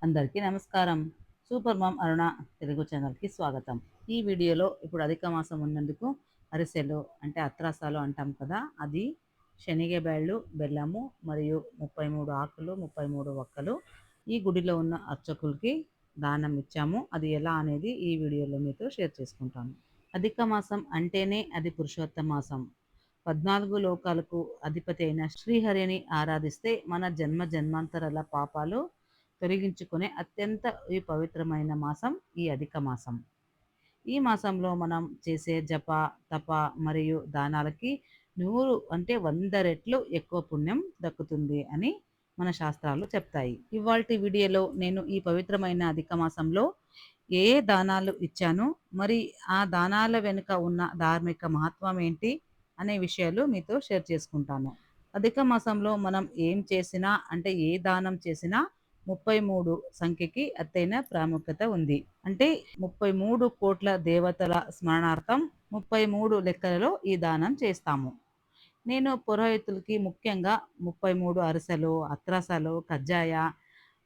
అందరికీ నమస్కారం. Super mom అరుణ తెలుగు ఛానల్‌కి స్వాగతం. ఈ వీడియోలో ఇప్పుడు అధిక మాసం ఉన్నందుకు అరిసెలు అంటే అత్రాసాలు అంటాం కదా! అది శనగ బెల్లు, బెల్లము మరియు 33 ఆకులు, 33 వక్కలు ఈ గుడిలో ఉన్న అర్చకులకి దానం ఇచ్చాము. అది ఎలా అనేది ఈ వీడియోలో మీతో షేర్ చేసుకుంటాను. అధిక మాసం అంటేనే అది పురుషోత్తమ మాసం. 14 లోకాలకు అధిపతి అయిన శ్రీహరిని ఆరాధిస్తే మన జన్మ జన్మాంతరాల పాపాలు తొలగించుకునే అత్యంత పవిత్రమైన మాసం ఈ అధిక మాసం. ఈ మాసంలో మనం చేసే జప, తప మరియు దానాలకి 100 అంటే 100 రెట్లు ఎక్కువ పుణ్యం దక్కుతుంది అని మన శాస్త్రాలు చెప్తాయి. ఇవాల్టి వీడియోలో నేను ఈ పవిత్రమైన అధిక మాసంలో ఏ దానాలు ఇచ్చాను, మరి ఆ దానాల వెనుక ఉన్న ధార్మిక మహత్వం ఏంటి అనే విషయాలు మీతో షేర్ చేసుకుంటాను. అధిక మాసంలో మనం ఏం చేసినా అంటే ఏ దానం చేసినా 33 సంఖ్యకి అత్తైన ప్రాముఖ్యత ఉంది. అంటే 33 కోట్ల దేవతల స్మరణార్థం 33 లెక్కలలో ఈ దానం చేస్తాము. నేను పురోహితులకి ముఖ్యంగా 33 అరిసెలు, అత్రసాలు, కజ్జాయ,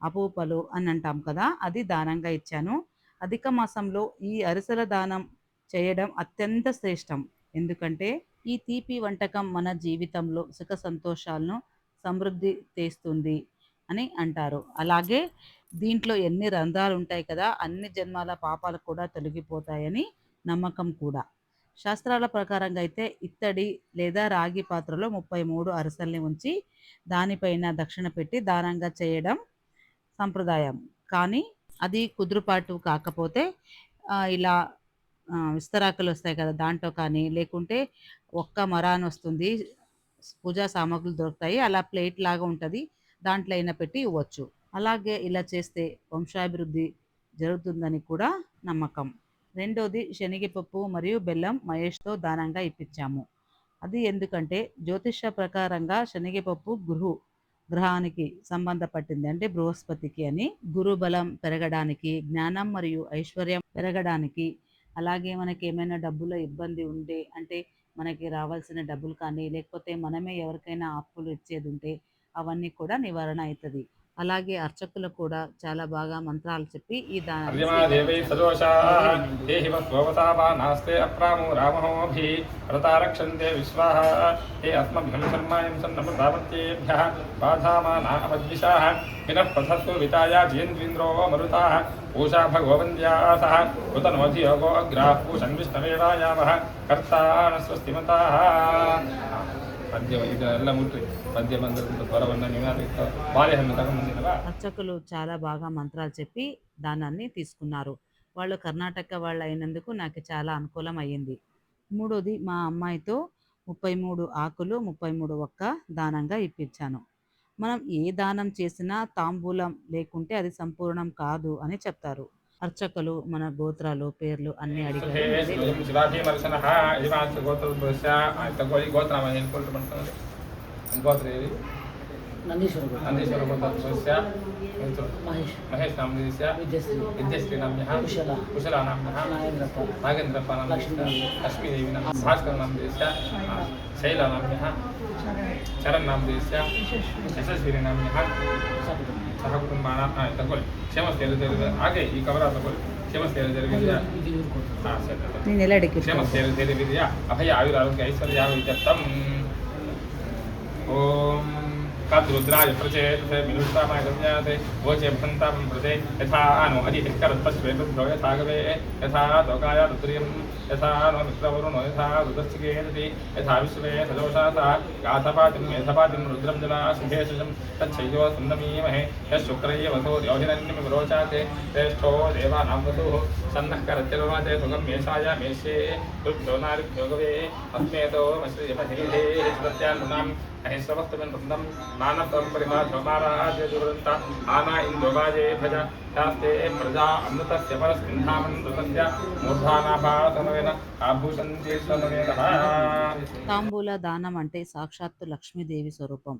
అపూపలు అని అంటాం కదా! అది దానంగా ఇచ్చాను. అధిక మాసంలో ఈ అరిసెల దానం చేయడం అత్యంత శ్రేష్టం. ఎందుకంటే ఈ తీపి వంటకం మన జీవితంలో సుఖ సంతోషాలను సమృద్ధి తెస్తుంది అని అంటారు. అలాగే దీంట్లో ఎన్ని రంధ్రాలు ఉంటాయి కదా! అన్ని జన్మాల పాపాలు కూడా తొలగిపోతాయని నమ్మకం కూడా. శాస్త్రాల ప్రకారంగా అయితే ఇత్తడి లేదా రాగి పాత్రలో 33 అరిసెల్ని ఉంచి దానిపైన దక్షిణ పెట్టి దానంగా చేయడం సంప్రదాయం. కానీ అది కుదురుపాటు కాకపోతే ఇలా విస్తరాకులు వస్తాయి కదా! దాంట్లో కానీ లేకుంటే ఒక్క మరాన్ వస్తుంది. పూజా సామాగ్రులు దొరుకుతాయి. అలా ప్లేట్ లాగా ఉంటది. దాంట్లో అయినా పెట్టి ఇవ్వచ్చు. అలాగే ఇలా చేస్తే వంశాభివృద్ధి జరుగుతుందని కూడా నమ్మకం. రెండోది శనగపప్పు మరియు బెల్లం మహేష్‌తో దానంగా ఇప్పించాము. అది ఎందుకంటే జ్యోతిష్య ప్రకారంగా శనగపప్పు గ్రహానికి సంబంధపట్టింది. అంటే బృహస్పతికి అని. గురు బలం పెరగడానికి, జ్ఞానం మరియు ఐశ్వర్యం పెరగడానికి, అలాగే మనకేమైనా డబ్బులో ఇబ్బంది ఉంటే అంటే మనకి రావాల్సిన డబ్బులు కానీ లేకపోతే మనమే ఎవరికైనా అప్పులు ఇచ్చేది ఉంటే అవన్నీ కూడా నివారణ అవుతుంది. అలాగే అర్చకులు కూడా చాలా బాగా మంత్రాలు చెప్పి ఈ దేవై సదోషా దేహి వస్వవతాపా నాస్తే అప్రామో రామహోభి వ్రతారక్షంతే విశ్వాహ హే అస్మభ్యం శర్మాయం సన్నమృతామత్యేభ్యః బాధామానా అపద్విషాః వినః పథస్సు వితాయా జేంద్రీంద్రో మరుతాః పూషా భగవవంద్యాసః ఉతనోధియోగో అగ్రాః పూషన్ విష్ణవేవాయావః కర్తాన స్వస్తిమతాః పద్యం ಇದೆಲ್ಲ ಮುಟ್ರಿ ಪದ್ಯ ಬಂದಿರೋದು ಹೊರವನ್ನ ನೀವು ಬಾಳೆಹಣ್ಣು ತಗೊಂಡ್ಬಂದಿರಲ್ಲ. అర్చకులు చాలా బాగా మంత్రాలు చెప్పి దానాన్ని తీసుకున్నారు. వాళ్ళు కర్ణాటక వాళ్ళు అయినందుకు నాకు చాలా అనుకూలం అయ్యింది. మూడోది మా అమ్మాయితో 33 ఆకులు, 33 ఒక్క దానంగా ఇప్పించాను. మనం ఏ దానం చేసినా తాంబూలం లేకుంటే అది సంపూర్ణం కాదు అని చెప్తారు. అర్చకులు మన గోత్రాలు, పేర్లు అన్నీ అడిగారు. ನಂದೀಶ್ವರ ಗೋತ್ರಸ್ಯ ಮಹೇಶ್ ನಾಮಧೇಯಸ್ಯ ವಿದ್ಯಶ್ರೀ ನಾಮ್ಯಃ ಕುಶಲ ನಾಮ್ಯಃ ನಾಗೇಂದ್ರಪ್ಪ ನಾಮಧೇಯಸ್ಯ ಲಕ್ಷ್ಮೀದೇವಿ ಭಾಸ್ಕರ ನಾಮಧೇಯಸ್ಯ ಶೈಲ ನಾಮ್ಯಃ ಚರಣ್ ನಾಮಧೇಯಸ್ಯ ಯಶಸ್ವಿನಿ ನಾಮ್ಯಃ ಸಹ ಕುಟುಂಬಾನಾಂ ತಗೊಳ್ಳಿ ಕ್ಷೇಮಸ್ಥೈರ್ಯ ಹಾಗೆ ಈ ಕವರ ತಗೊಳ್ಳಿ ಕ್ಷೇಮಸ್ಥೈರ್ಯ ಕ್ಷೇಮಸ್ಥೈರ್ಯ ಅಭಯ ಆಯುರಾರೋಗ್ಯ ಐಶ್ವರ್ಯ ವಿದ್ಯರ್ಥಂ ಓಂ काद्रुद्राय प्रचेतसे मिनुष्टामाय गम्याते वोचे भ्रन्तां प्रते यथा नो अधिकरत्पश्वेतद्रो यथा गवे यथा लोकाय रुद्रियं यथा नो मित्रवरुणो यथा रुद्रश्चिकेतति यथा विश्वे सदोषासा गाथपातिं यथपातिं रुद्रं जला शुभेशं तच्छय्यो सुन्दमीमहे यशुक्रय्य वसो योधिनन्यं विरोचाते श्रेष्ठो देवानां वसुः सन्नः करत्यर्वाते सुगं मेषाय मेष्ये रुद्रो नारिभ्यो गवे अस्मेतो मश्रियमधेहे प्रत्यानुनां अहिंसवक्तमेन वृन्दं नानपरं परिमाधमाराज्य दुरन्त आना इन्दोगाजे भज शास्ते प्रजा अमृतस्य परस्मिन्धामनृतस्य मूर्धानाभासनवेन आभूषन्ते स्वनवेनः. తాంబూల దానం అంటే సాక్షాత్తు లక్ష్మీదేవి స్వరూపం.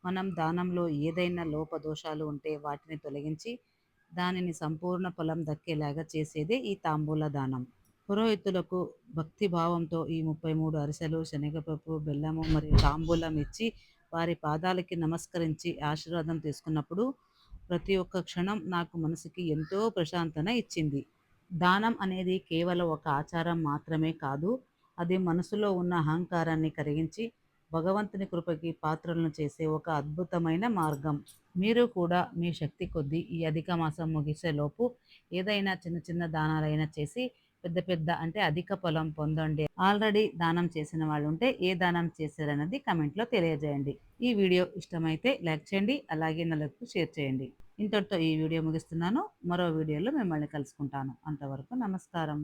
మనం దానంలో ఏదైనా లోపదోషాలు ఉంటే వాటిని తొలగించి దానిని సంపూర్ణ ఫలం దక్కేలాగా చేసేదే ఈ తాంబూల దానం. పురోహితులకు భక్తి భావంతో ఈ 33 అరిసెలు, శనగపప్పు, బెల్లము మరియు తాంబూలం ఇచ్చి వారి పాదాలకి నమస్కరించి ఆశీర్వాదం తీసుకున్నప్పుడు ప్రతి ఒక్క క్షణం నాకు మనసుకి ఎంతో ప్రశాంతన ఇచ్చింది. దానం అనేది కేవలం ఒక ఆచారం మాత్రమే కాదు, అది మనసులో ఉన్న అహంకారాన్ని కరిగించి భగవంతుని కృపకి పాత్రలను చేసే ఒక అద్భుతమైన మార్గం. మీరు కూడా మీ శక్తి కొద్దీ ఈ అధిక మాసం ముగిసేలోపు ఏదైనా చిన్న చిన్న దానాలైనా చేసి పెద్ద పెద్ద అంటే అధిక ఫలం పొందండి. ఆల్రెడీ దానం చేసిన వాళ్ళు ఉంటే ఏ దానం చేశారన్నది కమెంట్లో తెలియజేయండి. ఈ వీడియో ఇష్టమైతే లైక్ చేయండి, అలాగే నలుగురికి షేర్ చేయండి. ఇంతటితో ఈ వీడియో ముగిస్తున్నాను. మరో వీడియోలో మిమ్మల్ని కలుసుకుంటాను. అంతవరకు నమస్కారం.